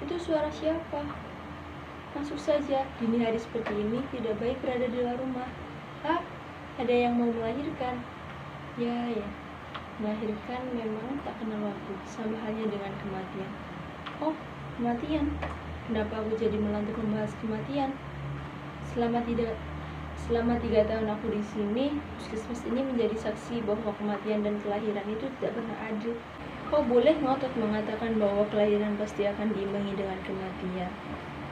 Itu suara siapa? Masuk saja, dini hari seperti ini tidak baik berada di luar rumah. Ah, ada yang mau melahirkan. Ya, melahirkan memang tak kenal waktu, sama halnya dengan kematian. Oh, kematian. Kenapa aku jadi melantur membahas kematian? Selama 3 tahun aku di sini, puskesmas ini menjadi saksi bahwa kematian dan kelahiran itu tidak pernah adil. Kau boleh ngotot mengatakan bahwa kelahiran pasti akan diimbangi dengan kematian.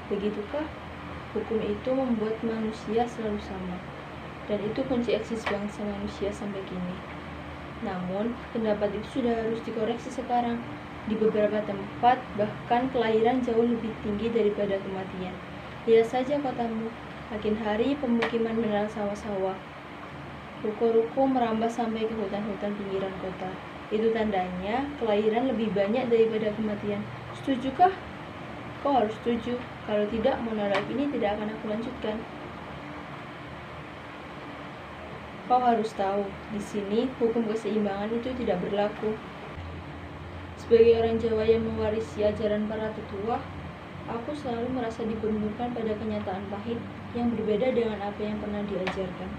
Begitukah? Hukum itu membuat manusia selalu sama, dan itu kunci eksis bangsa manusia sampai kini. Namun, pendapat itu sudah harus dikoreksi sekarang. Di beberapa tempat, bahkan kelahiran jauh lebih tinggi daripada kematian. Lihat saja kotamu, makin hari pemukiman menelan sawah-sawah. Ruko-ruko merambah sampai ke hutan-hutan pinggiran kota. Itu tandanya kelahiran lebih banyak daripada kematian. Setujukah? Kau harus setuju. Kalau tidak, monolog ini tidak akan aku lanjutkan. Kau harus tahu, di sini hukum keseimbangan itu tidak berlaku. Sebagai orang Jawa yang mewarisi ajaran para tetua, aku selalu merasa dibenturkan pada kenyataan pahit yang berbeda dengan apa yang pernah diajarkan.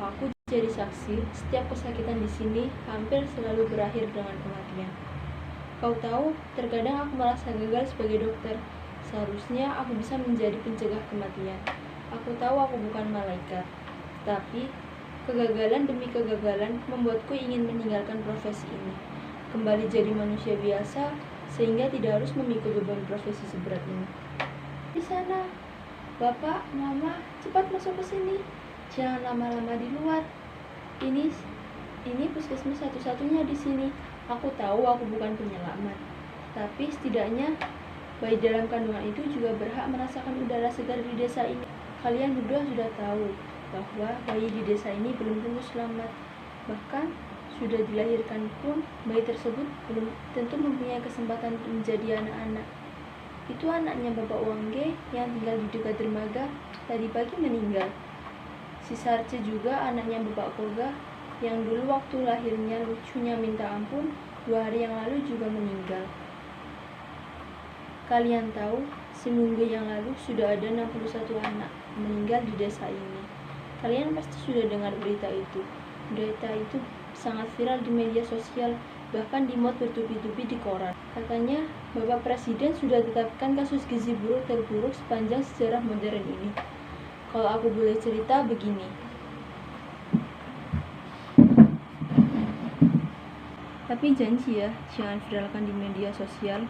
Aku jadi saksi, setiap kesakitan di sini hampir selalu berakhir dengan kematian. Kau tahu, terkadang aku merasa gagal sebagai dokter. Seharusnya aku bisa menjadi pencegah kematian. Aku tahu aku bukan malaikat, tapi kegagalan demi kegagalan membuatku ingin meninggalkan profesi ini, kembali jadi manusia biasa, sehingga tidak harus memikul beban profesi seberat ini. Di sana, Bapak, Mama, cepat masuk ke sini. Jangan lama-lama di luar. Ini puskesmas satu-satunya di sini. Aku tahu aku bukan penyelamat, tapi setidaknya bayi dalam kandungan itu juga berhak merasakan udara segar di desa ini. Kalian berdua sudah tahu bahwa bayi di desa ini belum tentu selamat. Bahkan sudah dilahirkan pun, bayi tersebut belum tentu mempunyai kesempatan menjadi anak-anak. Itu anaknya Bapak Wangge yang tinggal di dekat dermaga, tadi pagi meninggal. Si Sarce juga anaknya Bapak Koga, yang dulu waktu lahirnya lucunya minta ampun, 2 hari yang lalu juga meninggal. Kalian tahu, seminggu yang lalu sudah ada 61 anak meninggal di desa ini. Kalian pasti sudah dengar berita itu. Berita itu sangat viral di media sosial, bahkan dimuat bertubi-tubi di koran. Katanya, Bapak Presiden sudah tetapkan kasus gizi buruk terburuk sepanjang sejarah modern ini. Kalau aku boleh cerita begini. Tapi janji ya, jangan viralkan di media sosial.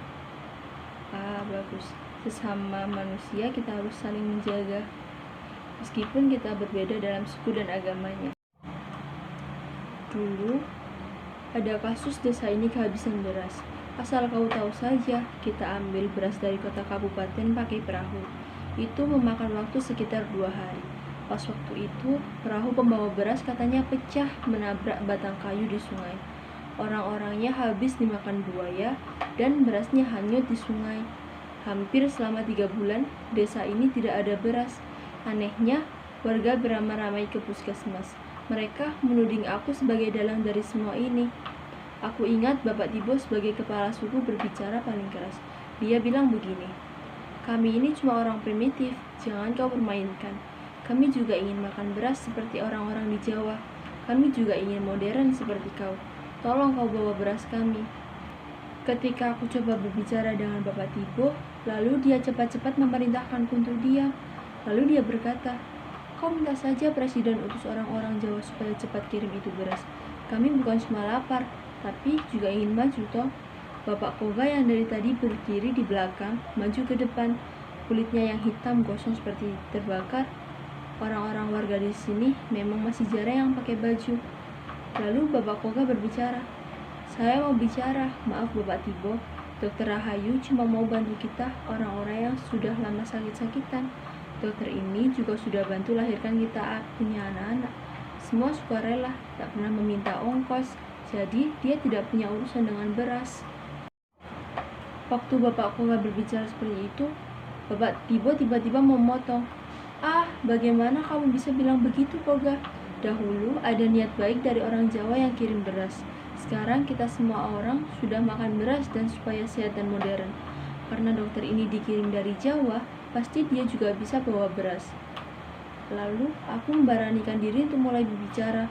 Bagus. Sesama manusia kita harus saling menjaga, meskipun kita berbeda dalam suku dan agamanya. Dulu, ada kasus desa ini kehabisan beras. Asal kau tahu saja, kita ambil beras dari kota kabupaten pakai perahu. Itu memakan waktu sekitar 2 hari. Pas waktu itu, perahu pembawa beras katanya pecah menabrak batang kayu di sungai. Orang-orangnya habis dimakan buaya dan berasnya hanyut di sungai. Hampir selama 3 bulan, desa ini tidak ada beras. Anehnya, warga beramai-ramai ke puskesmas. Mereka menuding aku sebagai dalang dari semua ini. Aku ingat Bapak Tibo sebagai kepala suku berbicara paling keras. Dia bilang begini, "Kami ini cuma orang primitif, jangan kau permainkan. Kami juga ingin makan beras seperti orang-orang di Jawa. Kami juga ingin modern seperti kau. Tolong kau bawa beras kami." Ketika aku coba berbicara dengan Bapak Tibo, lalu dia cepat-cepat memerintahkanku untuk diam. Lalu dia berkata, "Kau minta saja Presiden utus orang-orang Jawa supaya cepat kirim itu beras. Kami bukan cuma lapar, tapi juga ingin maju toh." Bapak Koga yang dari tadi berdiri di belakang, maju ke depan. Kulitnya yang hitam gosong seperti terbakar. Orang-orang warga di sini memang masih jarang yang pakai baju. Lalu Bapak Koga berbicara, "Saya mau bicara, maaf Bapak Tibo. Dokter Rahayu cuma mau bantu kita, orang-orang yang sudah lama sakit-sakitan. Dokter ini juga sudah bantu lahirkan kita punya anak-anak. Semua sukarela, tak pernah meminta ongkos, jadi dia tidak punya urusan dengan beras." Waktu Bapak Koga berbicara seperti itu, Bapak Tibo tiba-tiba memotong. Bagaimana kamu bisa bilang begitu, Koga? Dahulu ada niat baik dari orang Jawa yang kirim beras. Sekarang kita semua orang sudah makan beras dan supaya sehat dan modern. karena dokter ini dikirim dari Jawa, pasti dia juga bisa bawa beras. Lalu aku memberanikan diri untuk mulai berbicara.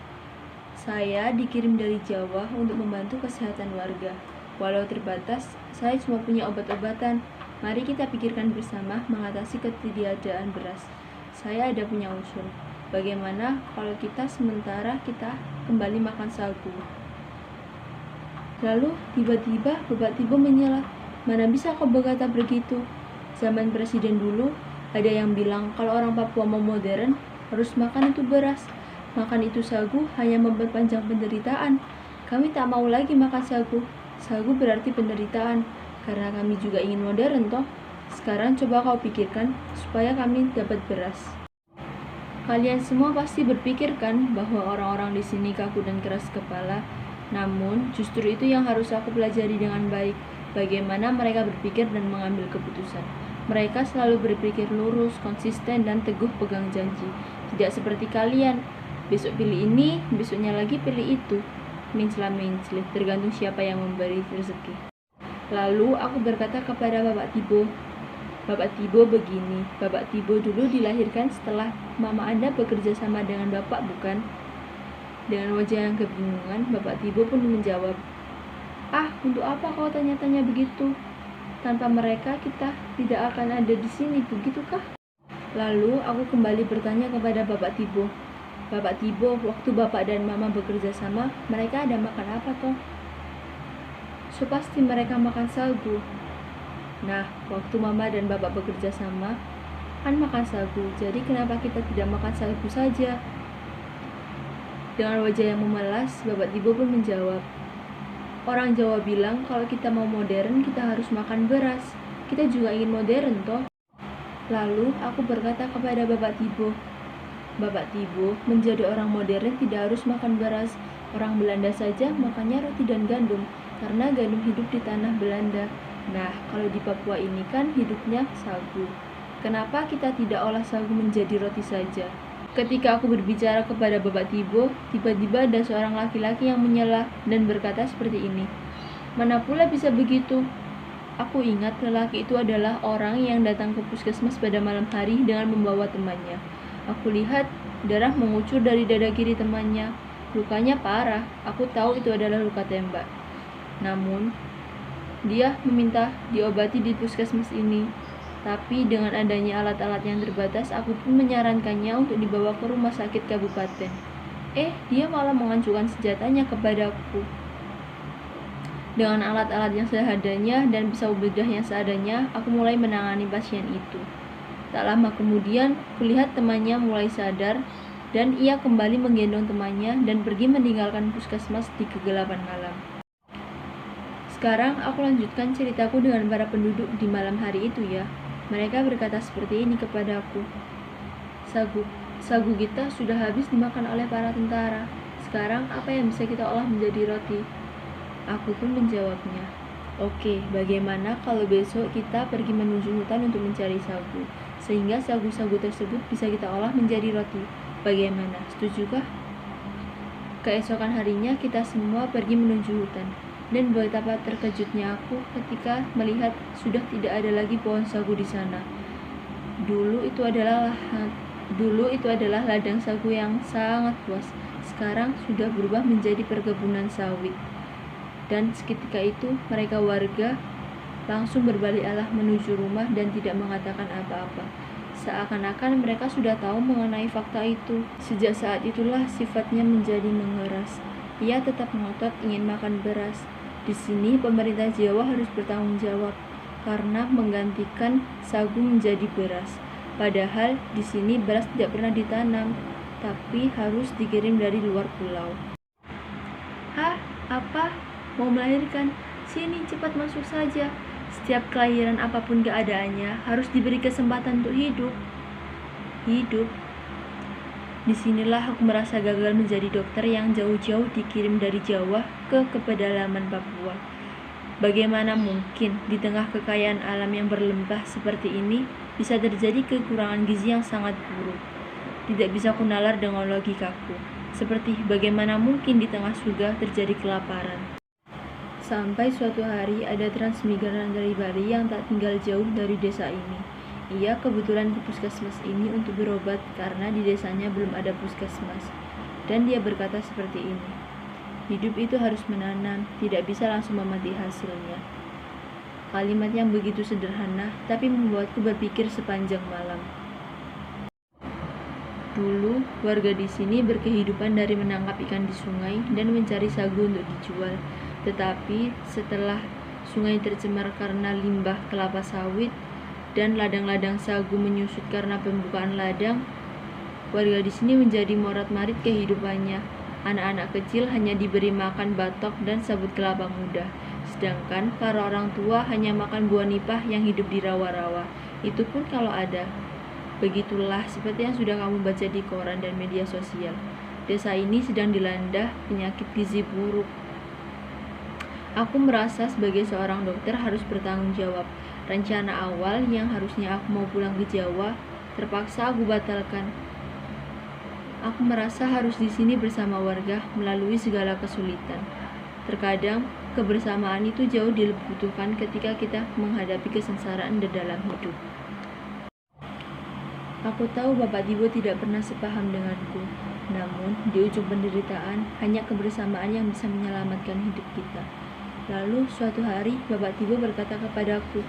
Saya dikirim dari Jawa untuk membantu kesehatan warga. Walau terbatas, saya cuma punya obat-obatan. Mari kita pikirkan bersama mengatasi ketiadaan beras. Saya ada punya usul. Bagaimana kalau kita kembali makan sagu? Lalu tiba-tiba Bapak Tibo menyela. Mana bisa kau berkata begitu? Zaman presiden dulu, ada yang bilang kalau orang Papua mau modern, harus makan itu beras. Makan itu sagu hanya memperpanjang penderitaan. Kami tak mau lagi makan sagu. Sagu berarti penderitaan. Karena kami juga ingin modern toh. Sekarang coba kau pikirkan supaya kami dapat beras. Kalian semua pasti berpikirkan bahwa orang-orang di sini kaku dan keras kepala. Namun, justru itu yang harus aku pelajari dengan baik. Bagaimana mereka berpikir dan mengambil keputusan. Mereka selalu berpikir lurus, konsisten, dan teguh pegang janji. Tidak seperti kalian. Besok pilih ini, besoknya lagi pilih itu. Minclah-minclih, tergantung siapa yang memberi rezeki. Lalu aku berkata kepada Bapak Tibo, Bapak Tibo begini, Bapak Tibo dulu dilahirkan setelah mama Anda bekerja sama dengan Bapak, bukan? Dengan wajah yang kebingungan, Bapak Tibo pun menjawab, untuk apa kau tanya-tanya begitu? Tanpa mereka kita tidak akan ada di sini, begitukah? Lalu aku kembali bertanya kepada Bapak Tibo, Bapak Tibo, waktu Bapak dan Mama bekerja sama, mereka ada makan apa toh? So pasti mereka makan sagu. Nah, waktu Mama dan Bapak bekerja sama, kan makan sagu. Jadi kenapa kita tidak makan sagu saja? Dengan wajah yang memelas, Bapak Tibo pun menjawab, orang Jawa bilang kalau kita mau modern, kita harus makan beras. Kita juga ingin modern toh. Lalu aku berkata kepada Bapak Tibo, menjadi orang modern tidak harus makan beras. Orang Belanda saja makannya roti dan gandum, karena gandum hidup di tanah Belanda. Nah, kalau di Papua ini kan hidupnya sagu. Kenapa kita tidak olah sagu menjadi roti saja? Ketika aku berbicara kepada Bapak Tibo, tiba-tiba ada seorang laki-laki yang menyela dan berkata seperti ini, mana pula bisa begitu? Aku ingat lelaki itu adalah orang yang datang ke puskesmas pada malam hari dengan membawa temannya. Aku lihat darah mengucur dari dada kiri temannya. Lukanya parah, aku tahu itu adalah luka tembak. Namun, dia meminta diobati di puskesmas ini. Tapi dengan adanya alat-alat yang terbatas, aku pun menyarankannya untuk dibawa ke rumah sakit kabupaten. Dia malah mengacukan senjatanya kepadaku. Dengan alat-alat yang seadanya dan pisau bedah yang seadanya, aku mulai menangani pasien itu. Tak lama kemudian, kulihat temannya mulai sadar dan ia kembali menggendong temannya dan pergi meninggalkan puskesmas di kegelapan malam. Sekarang aku lanjutkan ceritaku dengan para penduduk di malam hari itu ya. Mereka berkata seperti ini kepadaku. Sagu kita sudah habis dimakan oleh para tentara. Sekarang apa yang bisa kita olah menjadi roti? Aku pun menjawabnya, oke, bagaimana kalau besok kita pergi menuju hutan untuk mencari sagu, sehingga sagu-sagu tersebut bisa kita olah menjadi roti. Bagaimana? Setujukah? Keesokan harinya kita semua pergi menuju hutan, dan betapa terkejutnya aku ketika melihat sudah tidak ada lagi pohon sagu di sana. Dulu itu adalah ladang sagu yang sangat luas. Sekarang sudah berubah menjadi perkebunan sawit. Dan seketika itu mereka warga langsung berbalik arah menuju rumah dan tidak mengatakan apa-apa. Seakan-akan mereka sudah tahu mengenai fakta itu. Sejak saat itulah sifatnya menjadi mengeras. Ia tetap ngotot ingin makan beras. Di sini pemerintah Jawa harus bertanggung jawab karena menggantikan sagu menjadi beras. Padahal di sini beras tidak pernah ditanam, tapi harus dikirim dari luar pulau. Apa? Mau melahirkan? Sini cepat masuk saja. Setiap kelahiran apapun keadaannya harus diberi kesempatan untuk hidup. Disinilah aku merasa gagal menjadi dokter yang jauh-jauh dikirim dari Jawa ke pedalaman Papua. Bagaimana mungkin di tengah kekayaan alam yang berlimpah seperti ini bisa terjadi kekurangan gizi yang sangat buruk? Tidak bisa kunalar dengan logikaku. Seperti bagaimana mungkin di tengah surga terjadi kelaparan. Sampai suatu hari ada transmigran dari Bali yang tak tinggal jauh dari desa ini. Ia kebetulan ke puskesmas ini untuk berobat karena di desanya belum ada puskesmas. Dan dia berkata seperti ini, hidup itu harus menanam, tidak bisa langsung memetik hasilnya. Kalimat yang begitu sederhana, tapi membuatku berpikir sepanjang malam. Dulu, warga di sini berkehidupan dari menangkap ikan di sungai dan mencari sagu untuk dijual. Tetapi setelah sungai tercemar karena limbah kelapa sawit dan ladang-ladang sagu menyusut karena pembukaan ladang, warga di sini menjadi morat-marit kehidupannya. Anak-anak kecil hanya diberi makan batok dan sabut kelapa muda, sedangkan para orang tua hanya makan buah nipah yang hidup di rawa-rawa. Itu pun kalau ada. Begitulah seperti yang sudah kamu baca di koran dan media sosial. Desa ini sedang dilanda penyakit gizi buruk. Aku merasa sebagai seorang dokter harus bertanggung jawab. Rencana awal yang harusnya aku mau pulang ke Jawa, terpaksa aku batalkan. Aku merasa harus di sini bersama warga melalui segala kesulitan. Terkadang, kebersamaan itu jauh dibutuhkan ketika kita menghadapi kesengsaraan di dalam hidup. Aku tahu Bapak Tibo tidak pernah sepaham denganku. Namun, di ujung penderitaan, hanya kebersamaan yang bisa menyelamatkan hidup kita. Lalu, suatu hari, Bapak Tibo berkata kepadaku,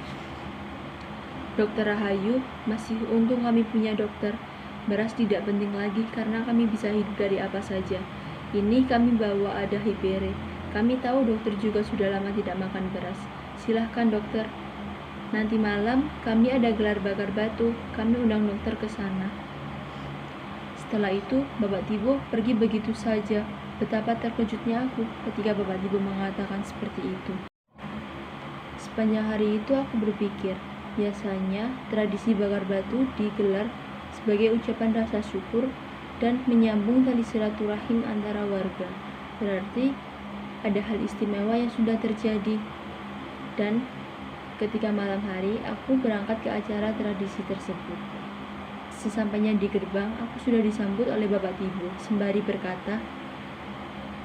Dokter Rahayu, masih untung kami punya dokter. Beras tidak penting lagi karena kami bisa hidup dari apa saja. Ini kami bawa ada hipere. Kami tahu dokter juga sudah lama tidak makan beras. Silahkan dokter. Nanti malam kami ada gelar bakar batu. Kami undang dokter ke sana. Setelah itu, Bapak Tibo pergi begitu saja. Betapa terkejutnya aku ketika Bapak Tibo mengatakan seperti itu. Sepanjang hari itu aku berpikir, biasanya tradisi bakar batu digelar sebagai ucapan rasa syukur dan menyambung tali silaturahim antara warga. Berarti ada hal istimewa yang sudah terjadi. Dan ketika malam hari, aku berangkat ke acara tradisi tersebut. Sesampainya di gerbang, aku sudah disambut oleh Bapak Tibo sembari berkata,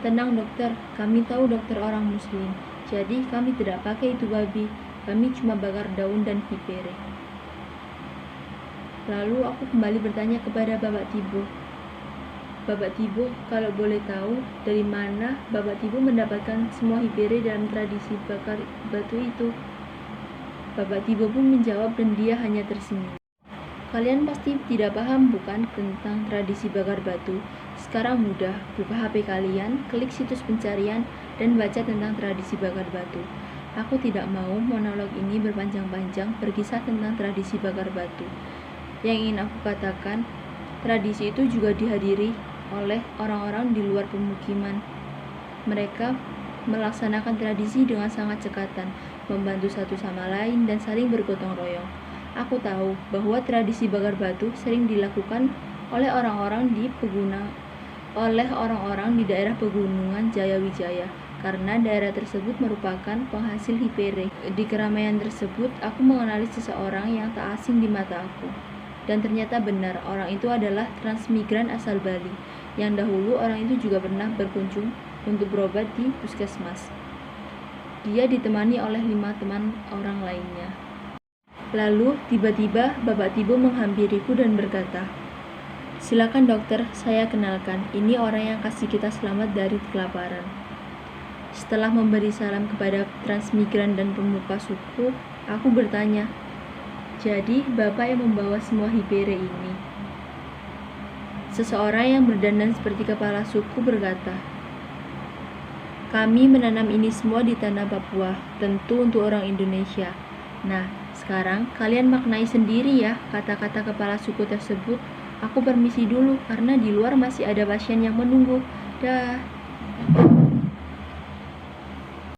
tenang dokter, kami tahu dokter orang muslim, jadi kami tidak pakai itu babi, kami cuma bakar daun dan hipere. Lalu aku kembali bertanya kepada Bapak Tibo, Bapak Tibo, kalau boleh tahu, dari mana Bapak Tibo mendapatkan semua hipere dalam tradisi bakar batu itu? Bapak Tibo pun menjawab dan dia hanya tersenyum. Kalian pasti tidak paham bukan tentang tradisi bakar batu? Sekarang mudah, buka HP kalian, klik situs pencarian, dan baca tentang tradisi bakar batu. Aku tidak mau monolog ini berpanjang-panjang berkisah tentang tradisi bakar batu. Yang ingin aku katakan, tradisi itu juga dihadiri oleh orang-orang di luar pemukiman. Mereka melaksanakan tradisi dengan sangat cekatan, membantu satu sama lain, dan saling bergotong royong. Aku tahu bahwa tradisi bakar batu sering dilakukan oleh orang-orang di daerah pegunungan Jayawijaya karena daerah tersebut merupakan penghasil hipere. Di keramaian tersebut, aku mengenali seseorang yang tak asing di mata aku. Dan ternyata benar, orang itu adalah transmigran asal Bali, yang dahulu orang itu juga pernah berkunjung untuk berobat di puskesmas. Dia ditemani oleh 5 teman orang lainnya. Lalu, tiba-tiba Bapak Tibo menghampiriku dan berkata, silakan dokter, saya kenalkan, ini orang yang kasih kita selamat dari kelaparan. Setelah memberi salam kepada transmigran dan pemuka suku, aku bertanya, jadi Bapak yang membawa semua hipere ini? Seseorang yang berdandan seperti kepala suku berkata, kami menanam ini semua di tanah Papua, tentu untuk orang Indonesia. Nah, sekarang kalian maknai sendiri ya kata-kata kepala suku tersebut. Aku permisi dulu karena di luar masih ada pasien yang menunggu. Dah.